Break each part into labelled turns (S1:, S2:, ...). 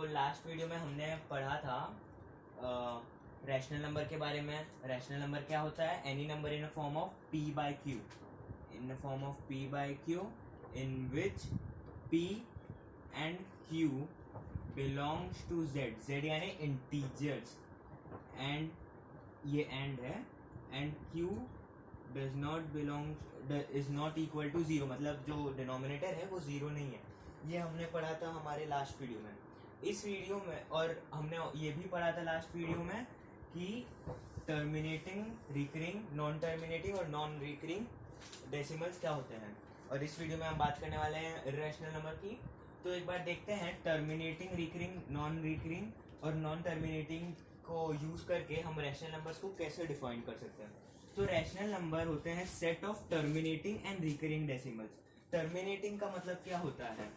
S1: Last video में हमने पढ़ा था रैशनल नंबर के बारे में। रैशनल नंबर क्या होता है? Any number in a form of p by q, in the form of p by q in which p and q belongs to z, z यानी इंटीजर्स, एंड ये and है, and q does not belong is not equal to zero, मतलब जो denominator है वो zero नहीं है। ये हमने पढ़ा था हमारे लास्ट वीडियो में। इस वीडियो में और हमने ये भी पढ़ा था लास्ट वीडियो में कि टर्मिनेटिंग, रिकरिंग, नॉन टर्मिनेटिंग और नॉन रिकरिंग डेसिमल्स क्या होते हैं। और इस वीडियो में हम बात करने वाले हैं इर्रेशनल नंबर की। तो एक बार देखते हैं टर्मिनेटिंग, रिकरिंग, नॉन रिकरिंग और नॉन टर्मिनेटिंग को यूज करके हम रैशनल नंबर्स को कैसे डिफाइन कर सकते हैं। तो रैशनल नंबर होते हैं set of terminating and recurring decimals. Terminating का मतलब क्या होता है?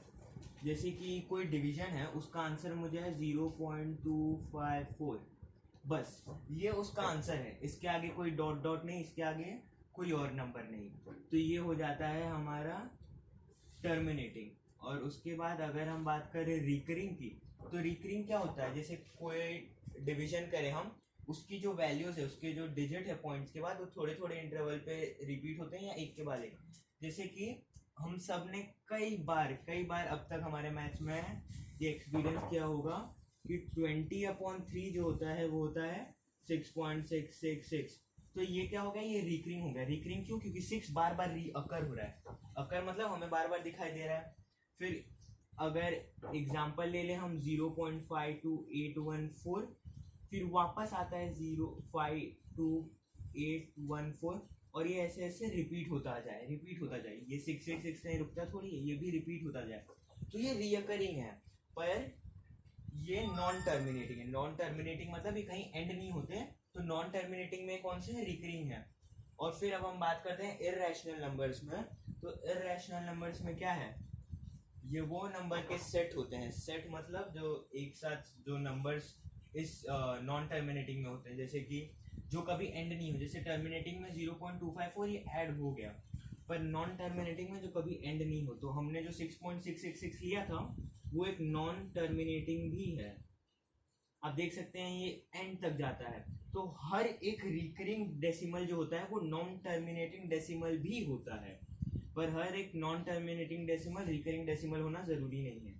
S1: जैसे कि कोई डिवीजन है, उसका आंसर मुझे है 0.254, बस ये उसका आंसर है। इसके आगे कोई डॉट डॉट नहीं, इसके आगे कोई और नंबर नहीं, तो ये हो जाता है हमारा टर्मिनेटिंग। और उसके बाद अगर हम बात करें रिकरिंग की, तो रिकरिंग क्या होता है? जैसे कोई डिवीजन करें हम, उसकी जो वैल्यूज है, उसके जो डिजिट है पॉइंट्स के बाद, वो थोड़े थोड़े इंटरवल पे रिपीट होते हैं या एक के बाद एक। जैसे कि हम सब ने कई बार अब तक हमारे मैथ्स में ये एक्सपीरियंस किया होगा कि 20/3 जो होता है वो होता है 6.666। तो ये क्या हो गया? ये रिकरिंग हो गया। रिकरिंग क्यों? क्योंकि 6 बार बार री अकर हो रहा है। अकर मतलब हमें बार बार दिखाई दे रहा है। फिर अगर एग्जाम्पल ले लें हम 0.52814, फिर वापस आता है 0.52814, और ये ऐसे ऐसे रिपीट होता जाए। ये 666 नहीं रुकता थोड़ी, ये भी रिपीट होता जाए। तो ये रिकरिंग है, पर ये नॉन टर्मिनेटिंग है। नॉन टर्मिनेटिंग मतलब ये कहीं एंड नहीं होते। तो नॉन टर्मिनेटिंग में कौन से है? रिकरिंग है। और फिर अब हम बात करते हैं इर्रेशनल नंबर्स में। तो इर्रेशनल नंबर्स में क्या है? ये वो नंबर के सेट होते हैं। सेट मतलब जो एक साथ जो नंबर्स इस नॉन टर्मिनेटिंग में होते हैं, जैसे कि जो कभी एंड नहीं हो। जैसे टर्मिनेटिंग में 0.254 ये ऐड हो गया, पर नॉन टर्मिनेटिंग में जो कभी एंड नहीं हो। तो हमने जो 6.666 लिया था वो एक नॉन टर्मिनेटिंग भी है। आप देख सकते हैं ये एंड तक जाता है। तो हर एक रिकरिंग डेसिमल जो होता है वो नॉन टर्मिनेटिंग डेसिमल भी होता है, पर हर एक non terminating decimal recurring decimal होना जरूरी नहीं है।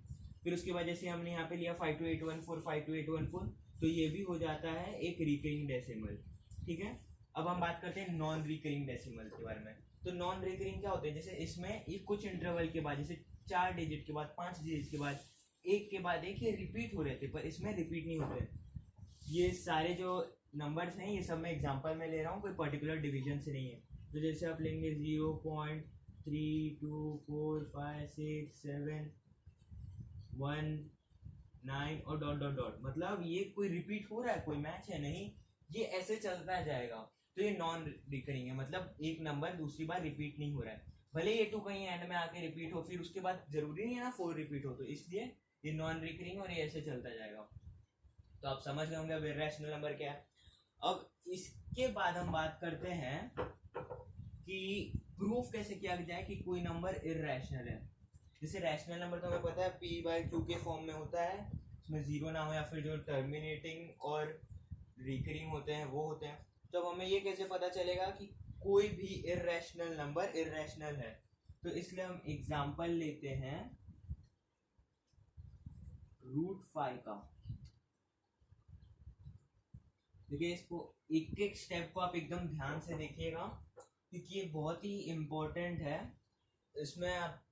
S1: फिर उसके बाद जैसे हमने यहाँ पे लिया 52814, तो ये भी हो जाता है एक रिकरिंग डेसिमल। ठीक है, अब हम बात करते हैं नॉन रिकरिंग डेसिमल के बारे में। तो नॉन रिकरिंग क्या होते हैं? जैसे इसमें एक कुछ इंटरवल के बाद, जैसे 4 डिजिट के बाद, 5 डिजिट के बाद, एक के बाद एक, ये रिपीट हो रहे थे, पर इसमें रिपीट नहीं होते। ये सारे जो नंबर्स हैं ये सब मैं एग्जांपल में ले रहा हूँ, कोई पर्टिकुलर डिवीजन से नहीं है। तो जैसे आप लेंगे 0.3245671 और डॉट डॉट डॉट, मतलब ये कोई रिपीट हो रहा है? कोई मैच है? नहीं, ये ऐसे चलता जाएगा। तो ये नॉन रिकरिंग है, मतलब एक नंबर दूसरी बार रिपीट नहीं हो रहा है। भले ये 2 कहीं एंड में आके रिपीट हो, फिर उसके बाद जरूरी नहीं है ना 4 रिपीट हो, तो इसलिए ये नॉन रिकरिंग और ये ऐसे चलता जाएगा। तो आप समझ गए होंगे अब इर्रेशनल नंबर क्या है। अब इसके बाद हम बात करते हैं कि प्रूफ कैसे किया जाए कि कोई नंबर इर्रेशनल है। जैसे रैशनल नंबर तो हमें पता है p/q के फॉर्म में होता है, उसमें जीरो ना हो, या फिर जो टर्मिनेटिंग और रिकरिंग होते हैं वो होते हैं। तो अब हमें ये कैसे पता चलेगा कि कोई भी इर्रेशनल नंबर इर्रेशनल है? तो इसलिए हम एग्जांपल लेते हैं √5 का। देखिए, इसको एक एक स्टेप को आप एकदम ध्यान से देखिएगा, क्योंकि ये बहुत ही इम्पोर्टेंट है। इसमें आप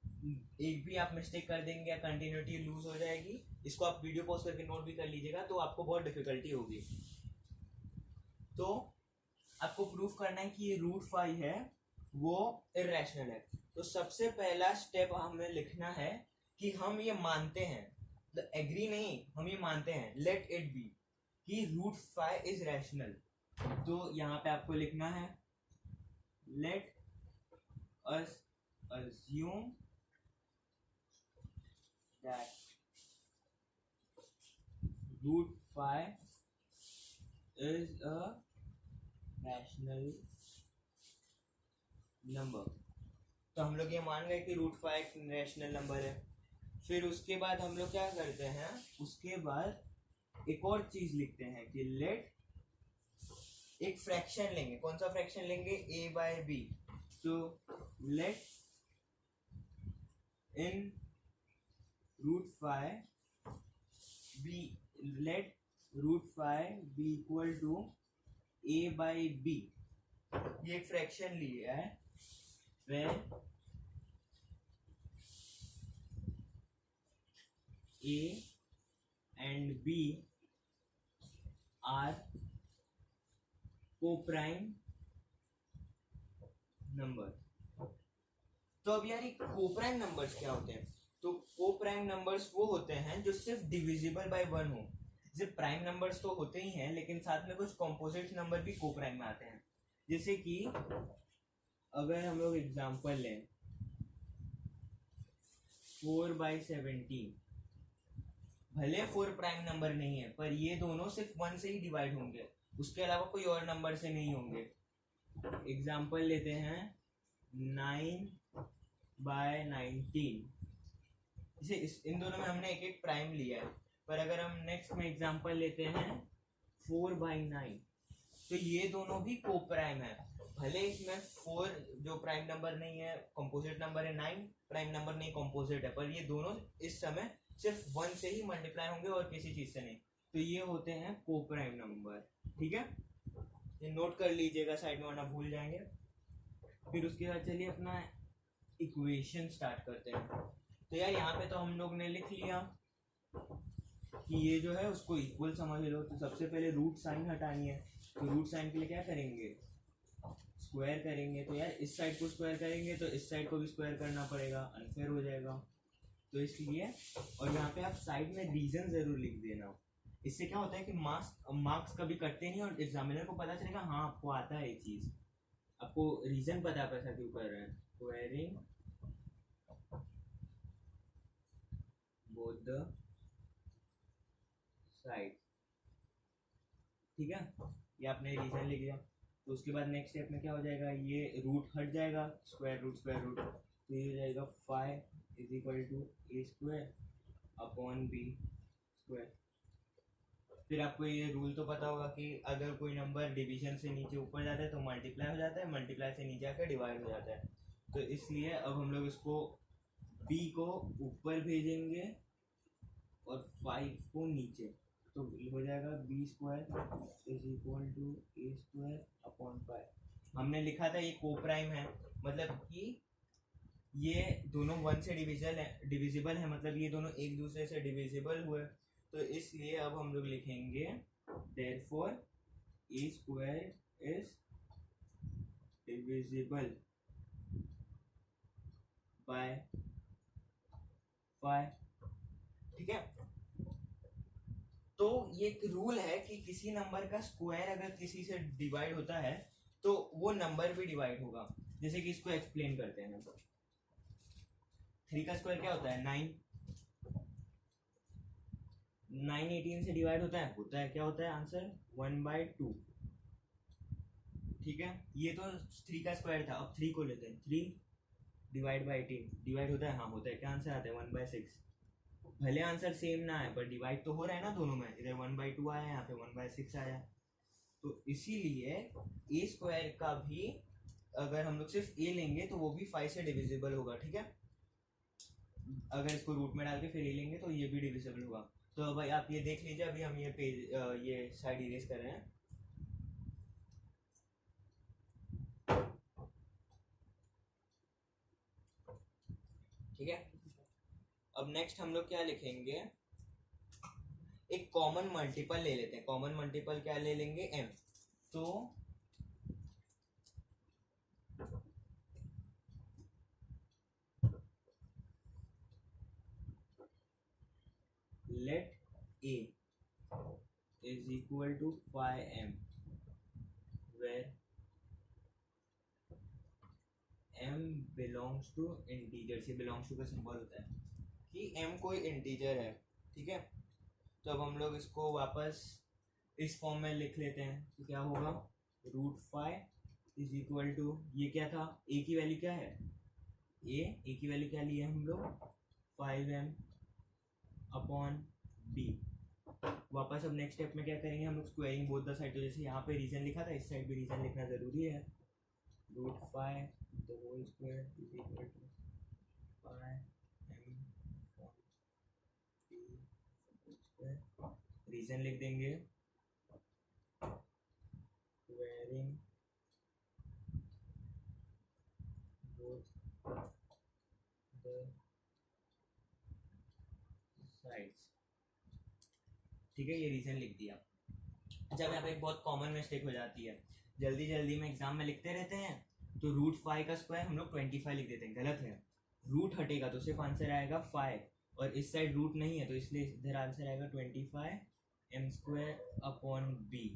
S1: एक भी आप मिस्टेक कर देंगे या कंटिन्यूटी लूज हो जाएगी। इसको आप वीडियो पॉज करके नोट भी कर लीजिएगा, तो आपको बहुत डिफिकल्टी होगी। तो आपको प्रूफ करना है कि ये √5 है वो इर्रेशनल है। तो सबसे पहला स्टेप हमें लिखना है कि हम ये मानते हैं, एग्री नहीं, हम ये मानते हैं, लेट इट बी कि √5 इज रैशनल। तो यहाँ पे आपको लिखना है let us assume that √5 is a rational number। तो हम लोग ये मान गए कि √5 एक रैशनल नंबर है। फिर उसके बाद हम लोग क्या करते हैं, उसके बाद एक और चीज लिखते हैं कि लेट, एक फ्रैक्शन लेंगे, कौन सा फ्रैक्शन लेंगे, a बाय बी। तो let in root five b, let root five b equal to a by b. ये एक फ्रैक्शन लिया है where a and b are co-prime number. तो अब यार ये को-प्राइम नंबर्स क्या होते हैं, तो को-प्राइम नंबर्स वो होते हैं जो सिर्फ डिविजिबल बाय वन हो। जैसे प्राइम नंबर्स तो होते ही हैं, लेकिन साथ में कुछ कॉम्पोजिट नंबर भी को-प्राइम में आते हैं। जैसे कि अगर हम लोग एग्जांपल लें 4/17, भले 4 प्राइम नंबर नहीं है, पर ये दोनों सिर्फ 1 से ही डिवाइड होंगे, उसके अलावा कोई और नंबर से नहीं होंगे। एग्जांपल लेते हैं 9/19। इसे इन दोनों में हमने एक एक प्राइम लिया है, पर अगर हम नेक्स्ट में एग्जांपल लेते हैं 4/9, तो ये दोनों भी को प्राइम है। भले इसमें 4 जो प्राइम नंबर नहीं है, कंपोजिट नंबर है, 9 प्राइम नंबर नहीं, कंपोजिट है, पर ये दोनों इस समय सिर्फ 1 से ही मल्टीप्लाई होंगे और किसी चीज से नहीं। तो ये होते हैं को प्राइम नंबर। ठीक है, ये नोट कर लीजिएगा साइड में, वरना भूल जाएंगे। फिर उसके बाद चलिए अपना इक्वेशन स्टार्ट करते हैं। तो यार यहाँ पे तो हम लोग ने लिख लिया कि ये जो है उसको इक्वल समझ लो। तो सबसे पहले रूट साइन हटानी है, तो रूट साइन के लिए क्या करेंगे, स्क्वायर करेंगे। तो यार इस साइड को स्क्वायर करेंगे तो इस साइड को भी स्क्वायर करना पड़ेगा, अनफेयर हो जाएगा। तो इसलिए, और यहाँ पे आप साइड में रीजन जरूर लिख देना। इससे क्या होता है कि मार्क्स कभी कटते नहीं और एग्जामिनर को पता चलेगा हाँ आपको आता है ये चीज, आपको रीजन पता है ऐसा क्यों कर रहे हैं। स्क्वायरिंग बोथ द साइड, ठीक है, ये आपने रीजन लिख दिया। तो उसके बाद नेक्स्ट स्टेप में क्या हो जाएगा, ये रूट हट जाएगा, स्क्वायर रूट, तो ये हो जाएगा 5 is equal to a square upon b square. फिर आपको ये रूल तो पता होगा कि अगर कोई नंबर डिवीजन से नीचे ऊपर जाता है तो मल्टीप्लाई हो जाता है, मल्टीप्लाई से नीचे आकर डिवाइड हो जाता है। तो इसलिए अब हम लोग इसको b को ऊपर भेजेंगे और 5 को नीचे, तो हो जाएगा b square is equal to a square upon 5। हमने लिखा था ये को प्राइम है, मतलब कि ये दोनों 1 से डिविजिबल है, मतलब ये दोनों एक दूसरे से डिविजिबल हुए। तो इसलिए अब हम लोग लिखेंगे therefore a square is divisible by 5। ठीक है, तो ये एक रूल है कि किसी नंबर का स्क्वायर अगर किसी से डिवाइड होता है तो वो नंबर भी डिवाइड होगा। जैसे कि इसको एक्सप्लेन करते हैं। 3 का स्क्वायर क्या होता है, 9। 9 18 से डिवाइड होता है क्या होता है आंसर, 1/2। ठीक है, ये तो 3 का स्क्वायर था। अब 3 को लेते हैं, 3 डिवाइड बाई 18 डिवाइड होता है, हाँ होता है। क्या आंसर आता है, 1/6। भले आंसर सेम ना है पर डिवाइड तो हो रहा है ना दोनों में, इधर 1/2 आया, यहाँ पे 1/6 आया। तो इसीलिए ए स्क्वायर का भी अगर हम लोग सिर्फ ए लेंगे तो वो भी 5 से डिविजिबल होगा। ठीक है, अगर इसको रूट में डाल के फिर ए लेंगे तो ये भी डिविजिबल होगा। तो भाई आप ये देख लीजिए, अभी हम ये पेज ये साइड इरेज कर रहे हैं। ठीक है, अब नेक्स्ट हम लोग क्या लिखेंगे, एक कॉमन मल्टीपल ले लेते हैं। कॉमन मल्टीपल क्या ले लेंगे, m। तो let a is equal to 5m where m belongs to integer. से बिलोंग्स टू का सिंबल होता है कि m कोई इंटीजर है। ठीक है, तो अब हम लोग इसको वापस इस फॉर्म में लिख लेते हैं। तो क्या होगा, √5 इज इक्वल टू, ये क्या था, a की वैल्यू क्या है, a की वैल्यू क्या ली है हम लोग, 5m अपॉन बी। वापस अब नेक्स्ट स्टेप में क्या करेंगे हम लोग, स्क्वायरिंग बोथ द साइड। तो जैसे यहाँ पे रीजन लिखा था, इस साइड भी रीजन लिखना ज़रूरी है। Root 5 the whole square is equal to 5m square. Reason लिख देंगे, स्क्वायरिंग बोथ द साइड्स। ठीक है, ये रीजन लिख दिया। अच्छा, अब यहाँ पे एक बहुत कॉमन मिस्टेक हो जाती है, जल्दी जल्दी में एग्जाम में लिखते रहते हैं तो रूट 5 का स्क्वायर हम लोग 25 लिख देते हैं। गलत है, रूट हटेगा तो सिर्फ आंसर आएगा 5, और इस साइड रूट नहीं है तो इसलिए इधर आंसर आएगा 25m² अपॉन बी।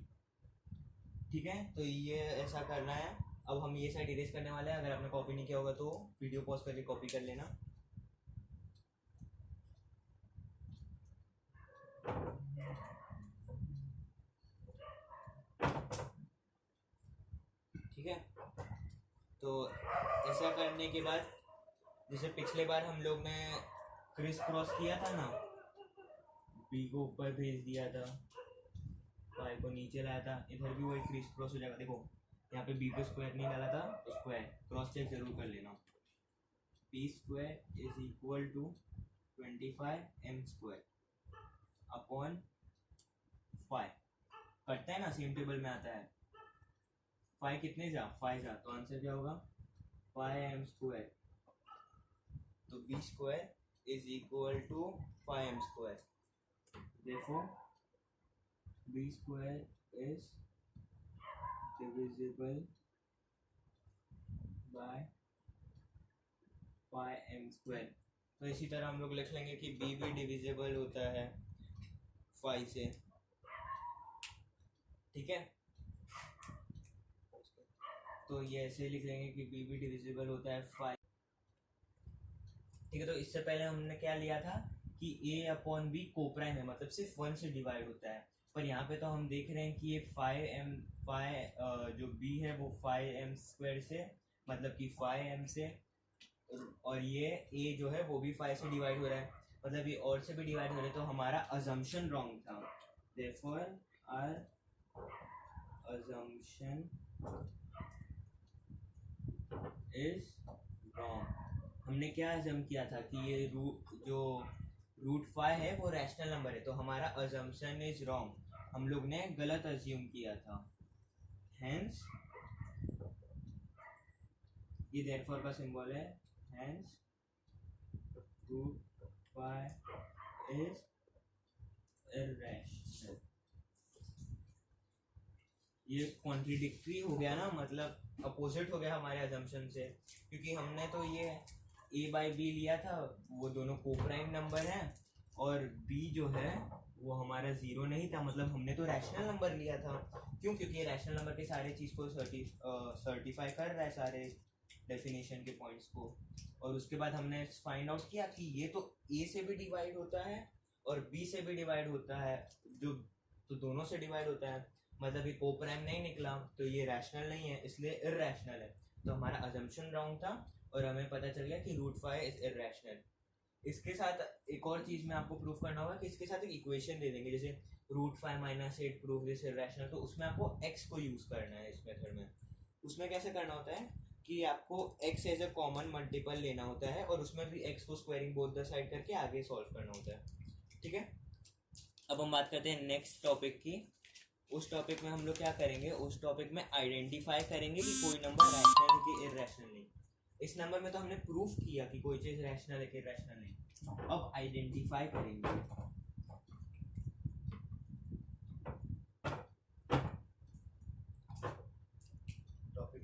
S1: ठीक है, तो ये ऐसा करना है। अब हम ये साइड इरेज करने वाले हैं। अगर आपने कॉपी नहीं किया होगा तो वीडियो पॉज करके कॉपी कर लेना। ठीक है, तो ऐसा करने के बाद जैसे पिछले बार हम लोग ने क्रिस क्रॉस किया था ना, बी को ऊपर भेज दिया था, पाई को नीचे लाया था, इधर भी वही क्रिस क्रॉस हो जाएगा। देखो यहाँ पे बी पे स्क्वायर नहीं डाला था तो स्क्वायर क्रॉस चेक जरूर कर लेना। B square is equal to 25m² upon 5। कटता है ना, सेम टेबल में आता है। 5 कितने जा, 5 जा, तो आंसर क्या होगा 5m²। तो b square is equal to 5m²। देखो b square is divisible by 5m²। तो इसी तरह हम लोग लिख लेंगे कि बी भी डिविजिबल होता है 5 से। ठीक है, तो ये ऐसे लिख लेंगे कि बी भी डिविजिबल होता है 5। ठीक है, तो इससे पहले हमने क्या लिया था कि a अपॉन बी कोप्राइम है, मतलब सिर्फ 1 से डिवाइड होता है। पर यहाँ पे तो हम देख रहे हैं कि ये 5 जो b है वो 5m² से, मतलब कि 5m से, और ये a जो है वो भी 5 से डिवाइड हो रहा है, मतलब ये और से भी डिवाइड हो रहा है। तो हमारा अजम्पशन रॉन्ग था। Therefore our assumption is wrong. हमने क्या अजम किया था कि ये रूट 5 है वो रैशनल नंबर है, तो हमारा अजम्पशन इज रॉन्ग, हम लोग ने गलत अज्यूम किया था। हेंस ये देयरफॉर का सिंबल है, हेंस रूट 5 इज इररेशनल। ये कॉन्ट्रिडिक्टरी हो गया ना, मतलब अपोजिट हो गया हमारे अजम्पशन से, क्योंकि हमने तो ये a बाई बी लिया था, वो दोनों कोप्राइम नंबर हैं, और b जो है वो हमारा 0 नहीं था, मतलब हमने तो रैशनल नंबर लिया था। क्यों? क्योंकि रैशनल नंबर के सारे चीज़ को सर्टिफाई कर रहा है, सारे डेफिनेशन के पॉइंट्स को। और उसके बाद हमने फाइंड आउट किया कि ये तो a से भी डिवाइड होता है और b से भी डिवाइड होता है, जो तो दोनों से डिवाइड होता है, मतलब ये कोप्राइम नहीं निकला, तो ये रैशनल नहीं है, इसलिए इररेशनल है। तो हमारा अजम्पशन रॉन्ग था और हमें पता चल गया कि रूट 5 इज इररेशनल। इसके साथ एक और चीज़ में आपको प्रूफ करना होगा कि इसके साथ एक इक्वेशन दे देंगे, जैसे रूट 5 - 8 प्रूफ दिस इररेशनल, तो उसमें आपको x को यूज़ करना है इस मेथड में। उसमें कैसे करना होता है कि आपको x as a common multiple लेना होता है और उसमें भी x को स्क्वायरिंग बोथ द साइड करके आगे सॉल्व करना होता है। ठीक है, अब हम बात करते हैं नेक्स्ट टॉपिक की। उस टॉपिक में हम लोग क्या करेंगे, उस टॉपिक में आइडेंटिफाई करेंगे कि कोई नंबर रैशनल है कि इररेशनल नहीं। इस नंबर में तो हमने प्रूफ किया कि कोई चीज़ रैशनल है कि इररेशनल नहीं, अब आइडेंटिफाई करेंगे। Topic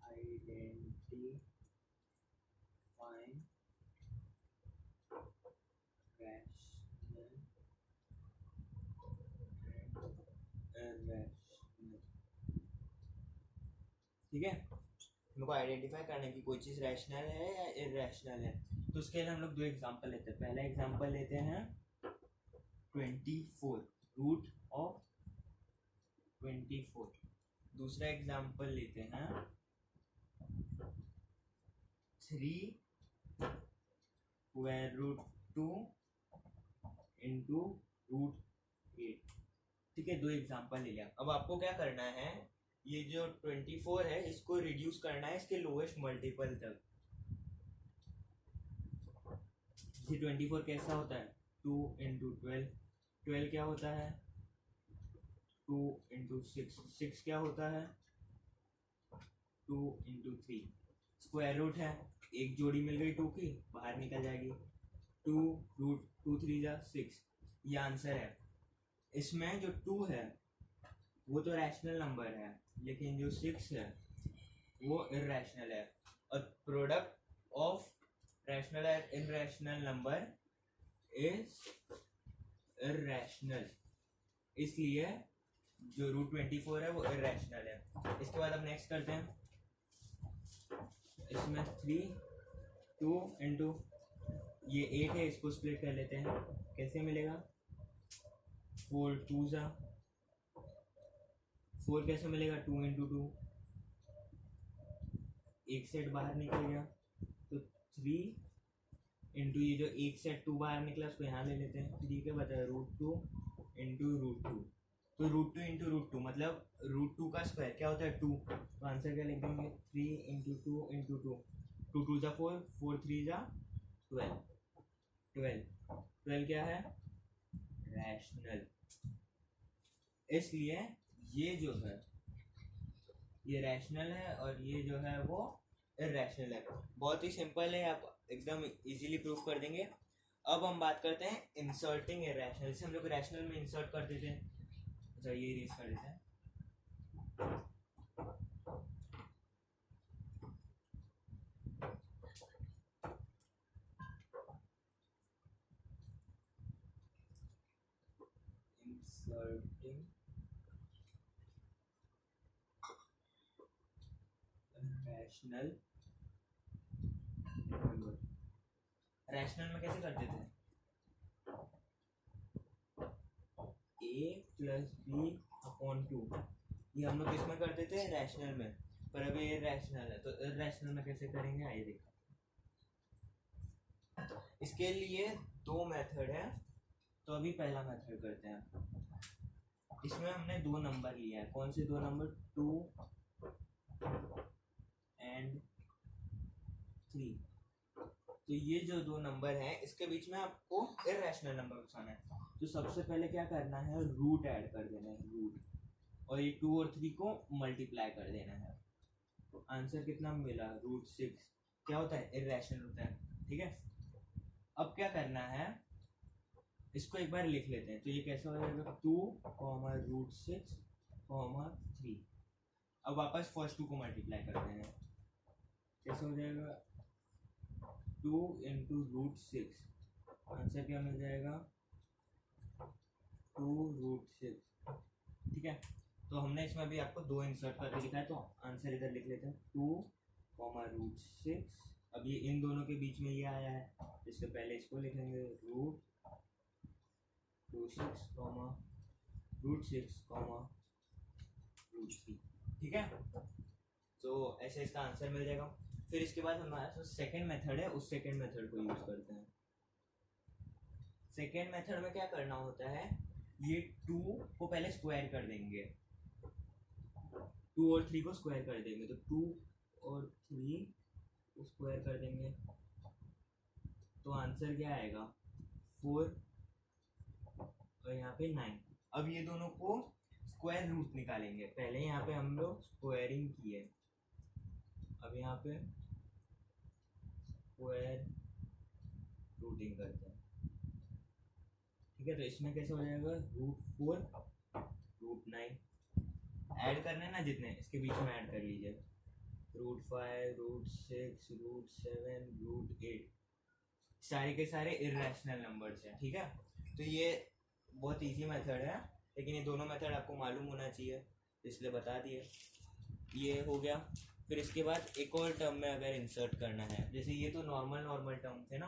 S1: identifying rational. ठीक है, हमको आइडेंटिफाई करना है कि कोई चीज़ रैशनल है या इररेशनल है। तो उसके लिए हम लोग दो एग्जांपल लेते हैं। पहला एग्जांपल लेते हैं 24 रूट ऑफ 24। दूसरा एग्जांपल लेते हैं 3√2 इंटू √8। ठीक है, 2 एग्जाम्पल ले लिया। अब आपको क्या करना है, ये जो 24 है इसको रिड्यूस करना है इसके लोएस्ट मल्टीपल तक। ये 24 कैसा होता है, 2 इंटू 12, 12 क्या होता है 2 इंटू 6, 6 क्या होता है 2 इंटू 3, स्क्वायर रूट है, एक जोड़ी मिल गई 2 की, बाहर निकल जाएगी, 2√2 3 6, ये आंसर है। इसमें जो 2 है वो तो रैशनल नंबर है, लेकिन जो 6 है वो इररेशनल है। और product of rational and irrational number is irrational, इसलिए जो √24 है वो इररेशनल है। इसके बाद अब नेक्स्ट करते हैं, इसमें 2 इंटू ये 8 है, इसको स्प्लिट कर लेते हैं, कैसे मिलेगा 4 2 जा 4 कैसे मिलेगा 2 इंटू 2, एक सेट बाहर निकल गया, तो 3 इंटू ये जो एक सेट 2 बाहर निकला उसको यहाँ ले लेते हैं, 3 के बता √2 इंटू √2, तो √2 इंटू √2 मतलब √2 का स्क्वायर क्या होता है 2, तो आंसर क्या लिख देंगे 3 इंटू 2 इंटू 2, 2 2 जा 4, 4 3 जा 12, 12 क्या है रैशनल, इसलिए ये जो है ये रैशनल है और ये जो है वो इररेशनल है। बहुत ही सिंपल है, आप एकदम इजीली प्रूफ कर देंगे। अब हम बात करते हैं इंसर्टिंग इररेशनल, जैसे हम लोग रैशनल में इंसर्ट करते थे, अच्छा ये इरेज कर देते हैं। इंसर्टिंग रैशनल नंबर, रैशनल में कैसे करते थे a प्लस बी अपॉन 2, ये हम लोग किसमें करते थे रैशनल में, पर अभी ये रैशनल है तो इररेशनल में कैसे करेंगे आइए देखो। इसके लिए 2 मेथड है, तो अभी पहला मेथड करते हैं। इसमें हमने 2 नंबर लिया है, कौन से 2 नंबर 2 एंड 3, तो ये जो 2 नंबर हैं इसके बीच में आपको इररेशनल नंबर बचाना है, तो सबसे पहले क्या करना है रूट ऐड कर देना है, रूट, और ये 2 और 3 को मल्टीप्लाई कर देना है, तो आंसर कितना मिला √6, क्या होता है इररेशनल होता है। ठीक है, अब क्या करना है इसको एक बार लिख लेते हैं, तो ये कैसा हो जाएगा 2, √6, 3, अब वापस फर्स्ट 2 को मल्टीप्लाई करते हैं, कैसे हो जाएगा 2 इंटू √6, आंसर क्या मिल जाएगा 2√6। ठीक है, तो हमने इसमें भी आपको 2 इंसर्ट करके लिखा है, तो आंसर इधर लिख लेते हैं 2, √6, अब ये इन दोनों के बीच में ये आया है, इससे पहले इसको लिखेंगे √6, √3। ठीक है, तो ऐसे इसका आंसर मिल जाएगा। फिर इसके बाद हमारा जो सेकेंड मेथड है उस सेकेंड मेथड को यूज करते हैं। सेकेंड मेथड में क्या करना होता है, ये 2 को पहले स्क्वायर कर देंगे, 2 और 3 को स्क्वायर कर देंगे, तो 2 और 3 को स्क्वायर कर देंगे, तो आंसर क्या आएगा 4 और यहाँ पे 9। अब ये दोनों को स्क्वायर रूट निकालेंगे, पहले यहाँ पे हम लोग स्क्वायरिंग किए, अब यहाँ पे स्क्वायर रूटिंग करते हैं। ठीक है, तो इसमें कैसे हो जाएगा √4, √9, ऐड करने ना जितने इसके बीच में ऐड कर लीजिए, √5, √6, √7, √8, सारे के सारे इररेशनल नंबर्स हैं। ठीक है, तो ये बहुत इजी मेथड है, लेकिन ये दोनों मेथड आपको मालूम होना चाहिए, इसलिए बता दिए। ये हो गया। फिर इसके बाद एक और टर्म में अगर इंसर्ट करना है, जैसे ये तो नॉर्मल टर्म थे ना,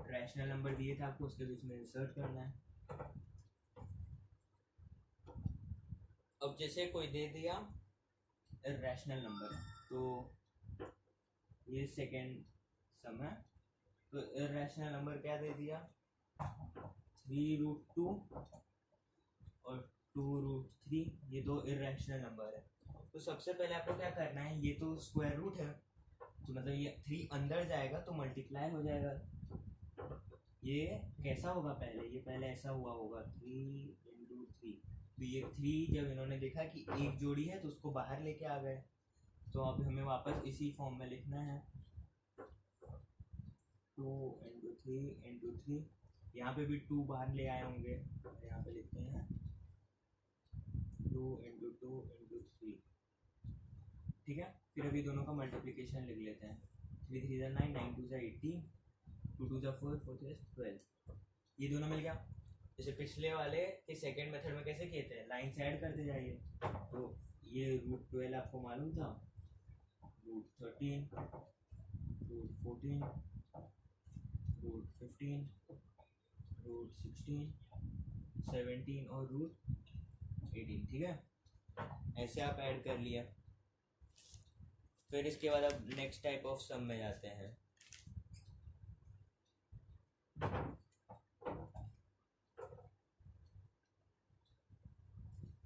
S1: रैशनल नंबर दिए थे आपको, उसके बीच में इंसर्ट करना है। अब जैसे कोई दे दिया इररेशनल नंबर, तो ये सेकेंड सम है। तो इरेशनल नंबर क्या दे दिया, 3√2 और 2√3, ये दो इरेशनल नंबर है। तो सबसे पहले आपको क्या करना है, ये तो स्क्वायर रूट है, तो मतलब ये 3 अंदर जाएगा तो मल्टीप्लाई हो जाएगा। ये कैसा होगा, पहले ये पहले ऐसा हुआ होगा 3 × 3। तो ये 3 जब इन्होंने देखा कि एक जोड़ी है तो उसको बाहर लेके आ गए, तो अब हमें वापस इसी फॉर्म में लिखना है 2 × 3 × 3। यहाँ पे भी 2 बाहर ले आए होंगे, यहाँ पे लिखते हैं 2 × 2 × 3। ठीक है, फिर अभी दोनों का मल्टीप्लिकेशन लिख लेते हैं। 3 3 9, 9 2 18, 2 2 4 4 12। ये दोनों मिल गया। जैसे पिछले वाले के सेकेंड मेथड में कैसे किए थे, लाइन से ऐड करते जाइए। तो ये √12 आपको मालूम था, √13, √14, √15, √16, 17 और √18। ठीक है, ऐसे आप ऐड कर लिया। फिर इसके बाद अब नेक्स्ट टाइप ऑफ सम में जाते हैं।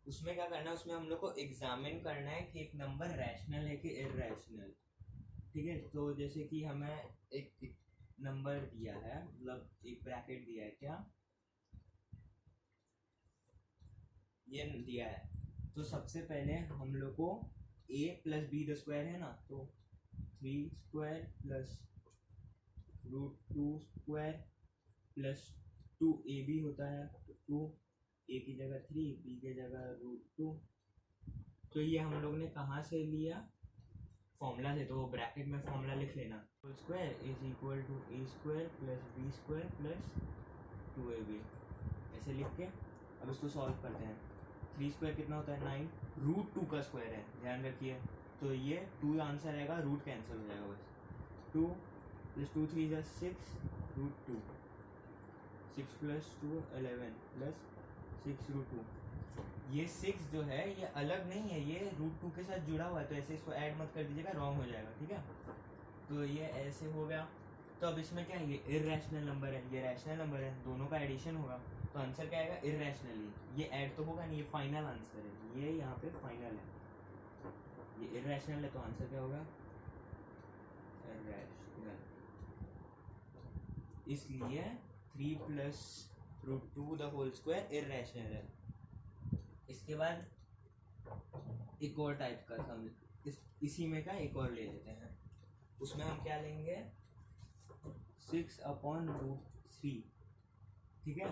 S1: उसमें क्या करना है, उसमें हम लोग को एग्जामिन करना है कि एक नंबर रैशनल है कि इररेशनल। ठीक है, तो जैसे कि हमें एक नंबर दिया है, मतलब एक ब्रैकेट दिया है, क्या ये दिया है। तो सबसे पहले हम लोग को a + b² है ना, तो 3² + √2² + 2ab होता है, 2 a की जगह 3, b की जगह √2। तो ये हम लोग ने कहाँ से लिया, फॉर्मूला से। तो ब्रैकेट में फॉर्मूला लिख लेना, whole square is equal to a² + b² + 2ab, ऐसे लिख के अब इसको सॉल्व करते हैं। 3² कितना होता है, 9, √2 का स्क्वायर है, ध्यान रखिए। तो ये 2 आंसर आएगा, रूट कैंसिल हो जाएगा बस। 2 + 2 3 = 6, √2, 6 + 2 11 + 6 √2। ये 6 जो है ये अलग नहीं है, ये √2 के साथ जुड़ा हुआ है, तो ऐसे इसको ऐड मत कर दीजिएगा, रॉन्ग हो जाएगा। ठीक है, तो ये ऐसे हो गया। तो अब इसमें क्या है, ये इररेशनल नंबर है, ये रैशनल नंबर है, दोनों का एडिशन होगा, तो आंसर क्या आएगा, इररेशनली। ये ऐड तो होगा नहीं, ये फाइनल आंसर है, ये यहाँ पे फाइनल है। ये इररेशनल है तो आंसर क्या होगा, इररेशनल। इसलिए 3 + √2² इररेशनल है। इसके बाद एक और टाइप का सम, इसी में का एक और ले लेते हैं। उसमें हम क्या लेंगे, 6/√3। ठीक है,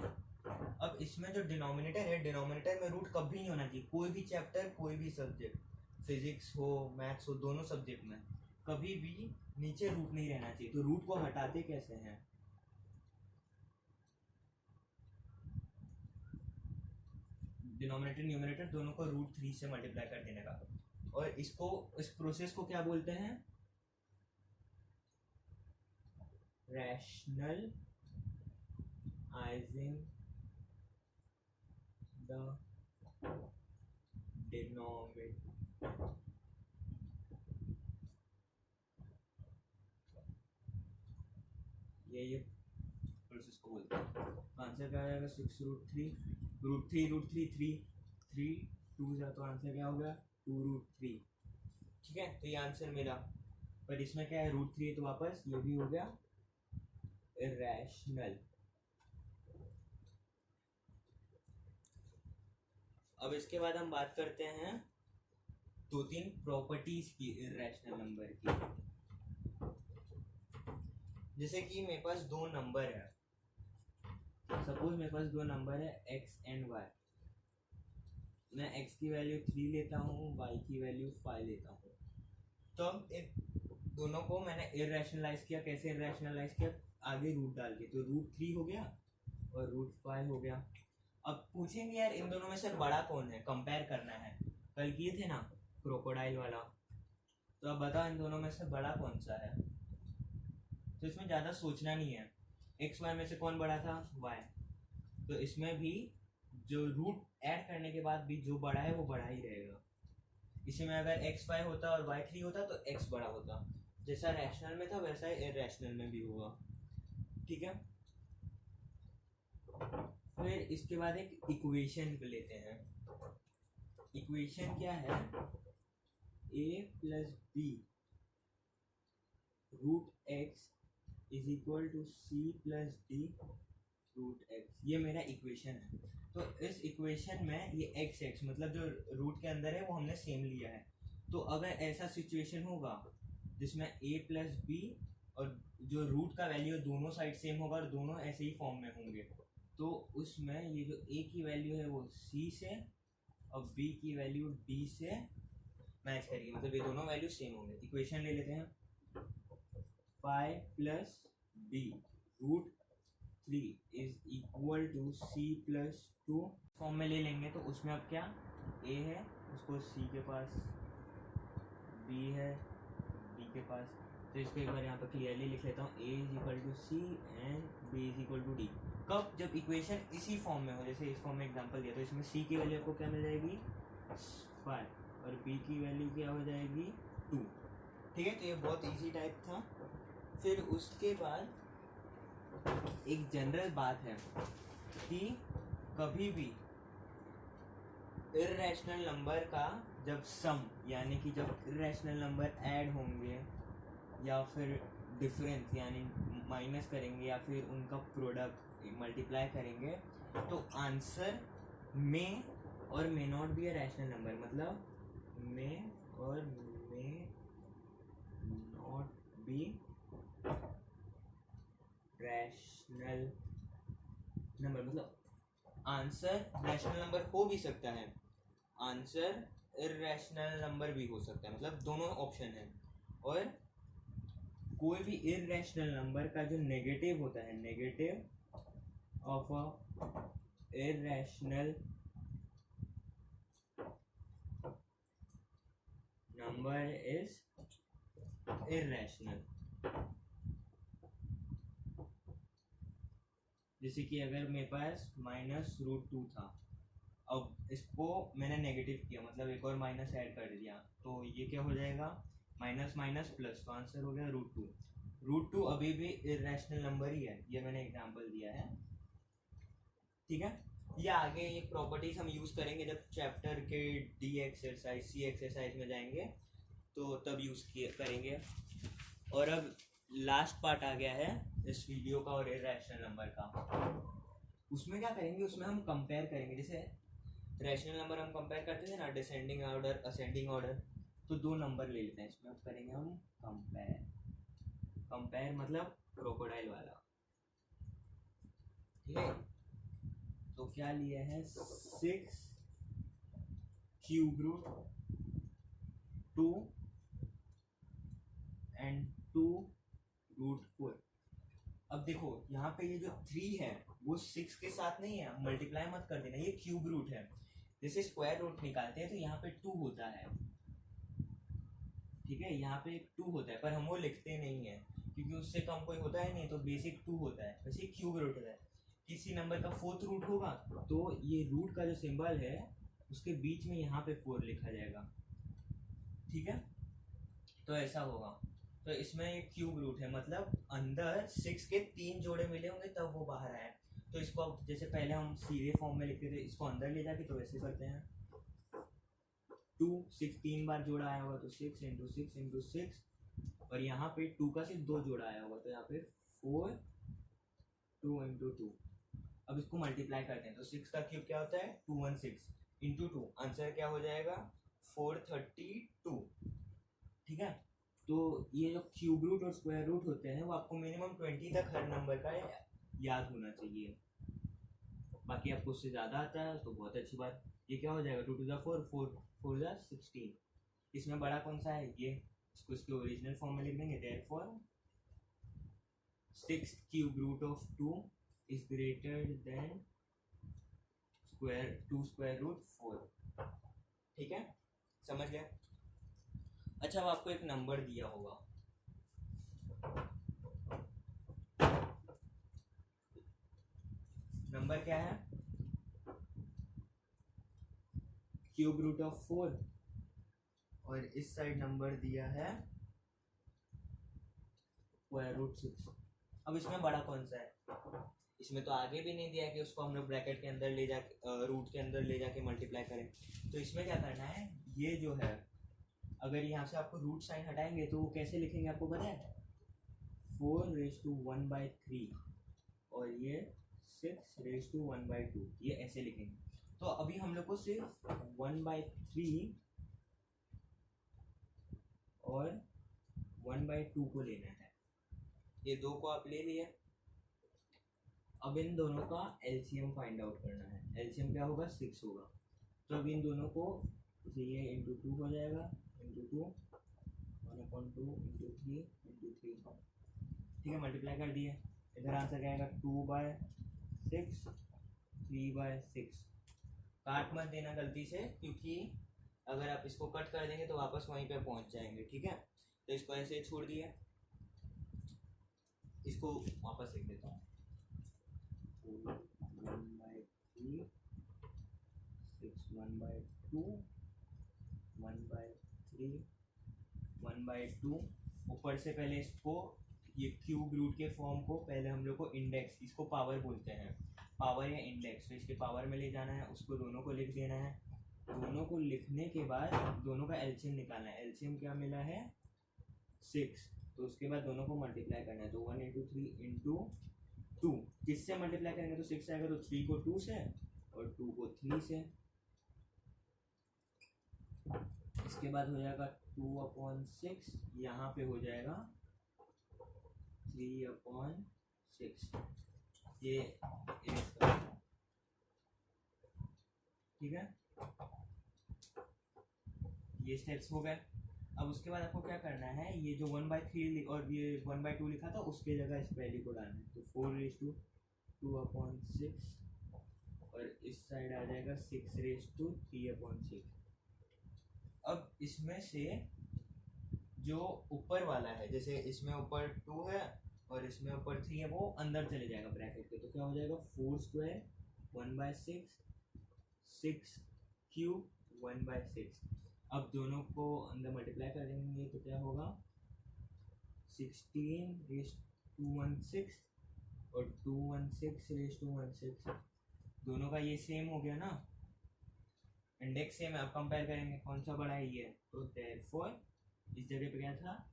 S1: अब इसमें जो डिनोमिनेटर है, डिनोमिनेटर में रूट कभी नहीं होना चाहिए। कोई भी चैप्टर, कोई भी सब्जेक्ट, फिजिक्स हो मैथ्स हो, दोनों सब्जेक्ट में कभी भी नीचे रूट नहीं रहना चाहिए। तो रूट को हटाते कैसे हैं, डिनोमिनेटर न्यूमरेटर दोनों को √3 से मल्टीप्लाई कर देने का। और इसको, इस प्रोसेस को क्या बोलते हैं, रैशनलाइजिंग द डिनोमिनेटर। ये प्रोसेस को बोलते हैं। आंसर क्या आएगा, 6√3, √3 3 2 जा, तो आंसर क्या होगा, 2√3। ठीक है, तो ये आंसर मिला। पर इसमें क्या है, √3 तो वापस ये भी हो गया इररेशनल। अब इसके बाद हम बात करते हैं 2-3 प्रॉपर्टीज की इररेशनल नंबर की। जैसे कि मेरे पास 2 नंबर है, सपोज मेरे पास 2 नंबर है x एंड y। मैं x की वैल्यू 3 लेता हूँ, y की वैल्यू 5 लेता हूँ। तो अब इन दोनों को मैंने इररेशनलाइज किया। कैसे इररेशनलाइज किया, आगे रूट डाल के, तो √3 हो गया और √5 हो गया। अब पूछेंगे यार इन दोनों में से बड़ा कौन है, कंपेयर करना है, कल किए थे ना क्रोकोडाइल वाला। तो अब बताओ इन दोनों में से बड़ा कौन सा है। तो इसमें ज़्यादा सोचना नहीं है, एक्स वाई में से कौन बड़ा था, वाई। तो इसमें भी जो रूट ऐड करने के बाद भी जो बड़ा है वो बड़ा ही रहेगा। इसी में अगर x5 होता और y3 होता तो x बड़ा होता। जैसा रैशनल में था वैसा ही इरैशनल में भी होगा, ठीक है। फिर इसके बाद एक इक्वेशन लेते हैं। इक्वेशन क्या है, a plus b root x is equal to c plus d root x, ये मेरा इक्वेशन है। तो इस इक्वेशन में ये एक्स एक्स मतलब जो रूट के अंदर है वो हमने सेम लिया है। तो अगर ऐसा सिचुएशन होगा जिसमें a प्लस बी और जो रूट का वैल्यू दोनों साइड सेम होगा और दोनों ऐसे ही फॉर्म में होंगे, तो उसमें ये जो a की वैल्यू है वो c से और b की वैल्यू d से मैच करेगी, मतलब ये दोनों वैल्यू सेम होंगे। इक्वेशन ले लेते हैं, 5 plus b root 3 is equal to c plus 2 form में ले लेंगे। तो उसमें अब क्या, a है उसको c के पास, b है d के पास। तो इसको एक बार यहाँ पर क्लियरली लिख लेता हूँ, a is equal to c and b is equal to d. कब, जब इक्वेशन इसी फॉर्म में हो, जैसे इस फॉर्म में एग्जांपल दिया, तो इसमें c की वैल्यू आपको क्या मिल जाएगी 5 और b की वैल्यू क्या हो जाएगी 2, ठीक है। तो ये बहुत इजी टाइप था। फिर उसके बाद एक जनरल बात है कि कभी भी इर्रेशनल नंबर का जब सम, यानी कि जब इर्रेशनल नंबर ऐड होंगे या फिर डिफरेंस यानी माइनस करेंगे या फिर उनका प्रोडक्ट मल्टीप्लाई करेंगे, तो आंसर में और may not be a rational number, मतलब में और may not be rational number, मतलब आंसर रैशनल नंबर हो भी सकता है, आंसर इर्रेशनल नंबर भी हो सकता है, मतलब दोनों ऑप्शन है। और कोई भी इर्रेशनल नंबर का जो नेगेटिव होता है, negative of a irrational number is irrational. जैसे कि अगर मेरे पास -√2 था, अब इसको मैंने नेगेटिव किया, मतलब एक और माइनस ऐड कर दिया, तो ये क्या हो जाएगा माइनस माइनस प्लस, तो आंसर हो गया √2। √2 अभी भी इर्रेशनल नंबर ही है, ये मैंने एग्जांपल दिया है, ठीक है। ये आगे ये प्रॉपर्टीज हम यूज करेंगे जब चैप्टर के डी एक्सरसाइज सी एक्सरसाइज में जाएंगे, तो तब यूज करेंगे। और अब लास्ट पार्ट आ गया है इस वीडियो का और इर्रेशनल नंबर का। उसमें क्या करेंगे, उसमें हम कंपेयर करेंगे, जैसे रैशनल नंबर हम कंपेयर करते थे ना, डिसेंडिंग ऑर्डर असेंडिंग ऑर्डर, तो 2 नंबर ले लेते हैं इसमें, अब करेंगे हम कंपेयर। कंपेयर मतलब क्रोकोडाइल वाला, ठीक है। तो क्या लिया है 6 क्यूब रूट 2 एंड 2 √4। अब देखो यहाँ पे ये जो 3 है वो 6 के साथ नहीं है, मल्टीप्लाई मत कर देना, ये क्यूब रूट है। जैसे स्क्वायर रूट निकालते हैं तो यहाँ पे 2 होता है, ठीक है, यहाँ पे 2 होता है, पर हम वो लिखते नहीं है क्योंकि उससे कम कोई होता है नहीं, तो बेसिक 2 होता है, वैसे क्यूब रूट होता है। किसी नंबर का 4th रूट होगा तो ये रूट का जो सिंबल है उसके बीच में यहाँ पे 4 लिखा जाएगा, ठीक है। तो ऐसा होगा, तो इसमें एक क्यूब रूट है, मतलब अंदर 6 के 3 जोड़े मिले होंगे तब वो बाहर आए। तो इसको अब जैसे पहले हम सीधे फॉर्म में लिखते थे, इसको अंदर ले जाके तो ऐसे करते हैं, 2 6 3 बार जोड़ा आया होगा तो 6 इंटू 6 इंटू 6, और यहाँ पे 2 का सिर्फ 2 जोड़ा आया होगा तो यहाँ पे 4 2 इंटू 2। अब इसको मल्टीप्लाई करते हैं तो 6 का क्यूब क्या होता है 216 इंटू 2, आंसर क्या हो जाएगा 432, ठीक है। तो ये जो क्यूब रूट और स्क्वायर रूट होते हैं वो आपको मिनिमम 20 तक हर नंबर का याद होना चाहिए, बाकी आपको उससे ज़्यादा आता है तो बहुत अच्छी बात। ये क्या हो जाएगा 2 to the 4 4 4 जा 16, इसमें बड़ा कौन सा है ये, इसको इसके ओरिजिनल फॉर्म में लिख देंगे, therefore 6 cube root of 2 is greater than square 2 square root 4, ठीक है, समझ गए। अच्छा, अब आपको एक नंबर दिया होगा, नंबर क्या है क्यूब रूट ऑफ 4, और इस साइड नंबर दिया है स्क्वायर रूट 6। अब इसमें बड़ा कौन सा है? इसमें तो आगे भी नहीं दिया कि उसको हम लोग ब्रैकेट के अंदर ले जाके रूट के अंदर ले जाके मल्टीप्लाई करें। तो इसमें क्या करना है, ये जो है अगर यहाँ से आपको रूट साइन हटाएंगे तो वो कैसे लिखेंगे आपको पता है? 4⁻1/3 और ये 6⁻1/2, ये ऐसे लिखेंगे। तो अभी हम लोग को सिर्फ 1/3 और 1/2 को लेना है। ये दो को आप ले लिए। अब इन दोनों का एलसीएम फाइंड आउट करना है। एलसीएम क्या होगा? 6 होगा। तो अब इन दोनों को ये इंटू 2 हो जाएगा, इंटू 2 1/2 इंटू 3 इंटू 3। ठीक है, मल्टीप्लाई कर दिए। इधर आंसर क्या आएगा? 2/6 3/6। काट मत देना गलती से, क्योंकि अगर आप इसको कट कर देंगे तो वापस वहीं पे पहुंच जाएंगे। ठीक है, तो इसको ऐसे छोड़ दिया, इसको वापस लिख देता हूँ। 1/3 6 1/2 1/3 1/2। ऊपर से पहले इसको ये क्यूब रूट के फॉर्म को पहले हम लोग को इंडेक्स, इसको पावर बोलते हैं, पावर या इंडेक्स, तो इसके पावर में ले जाना है, उसको दोनों को लिख देना है। दोनों को लिखने के बाद दोनों का एलसीएम निकालना है। एलसीएम क्या मिला है? 6। तो उसके बाद दोनों को मल्टीप्लाई करना है। तो 1 इंटू 3 इंटू 2 किससे मल्टीप्लाई करेंगे तो 6 आएगा, तो 3 को 2 से और 2 को 3 से। इसके बाद हो जाएगा 2/6, यहाँ पे हो जाएगा 3/6। ये ठीक है, ये स्टेप्स हो गए। अब उसके बाद आपको क्या करना है, ये जो 1/3 और ये 1/2 लिखा था उसके जगह इस वैल्यू को डालना है। तो 4⁻2/6 और इस साइड आ जाएगा 6⁻3/6। अब इसमें से जो ऊपर वाला है, जैसे इसमें ऊपर 2 है और इसमें ऊपर 3 है, वो अंदर चले जाएगा ब्रैकेट के। तो क्या हो जाएगा? 4² 1/6 6³ 1/6। अब दोनों को अंदर मल्टीप्लाई कर देंगे तो क्या होगा? 16⁻2/16 और 2/16⁻2/16। दोनों का ये सेम हो गया ना, इंडेक्स सेम है। अब कंपेयर करेंगे कौन सा बड़ा है, ये। तो देयरफॉर इस जगह पे क्या था?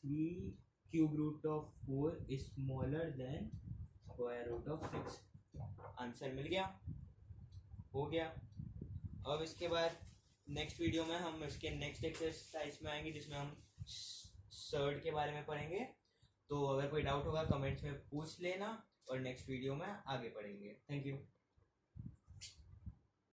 S1: 3³ इज स्मॉलर देन √6। आंसर मिल गया, हो गया। अब इसके बाद नेक्स्ट वीडियो में हम इसके नेक्स्ट एक्सरसाइज में आएंगे, जिसमें हम सर्ड के बारे में पढ़ेंगे। तो अगर कोई डाउट होगा कमेंट्स में पूछ लेना और नेक्स्ट वीडियो में आगे पढ़ेंगे। Thank you.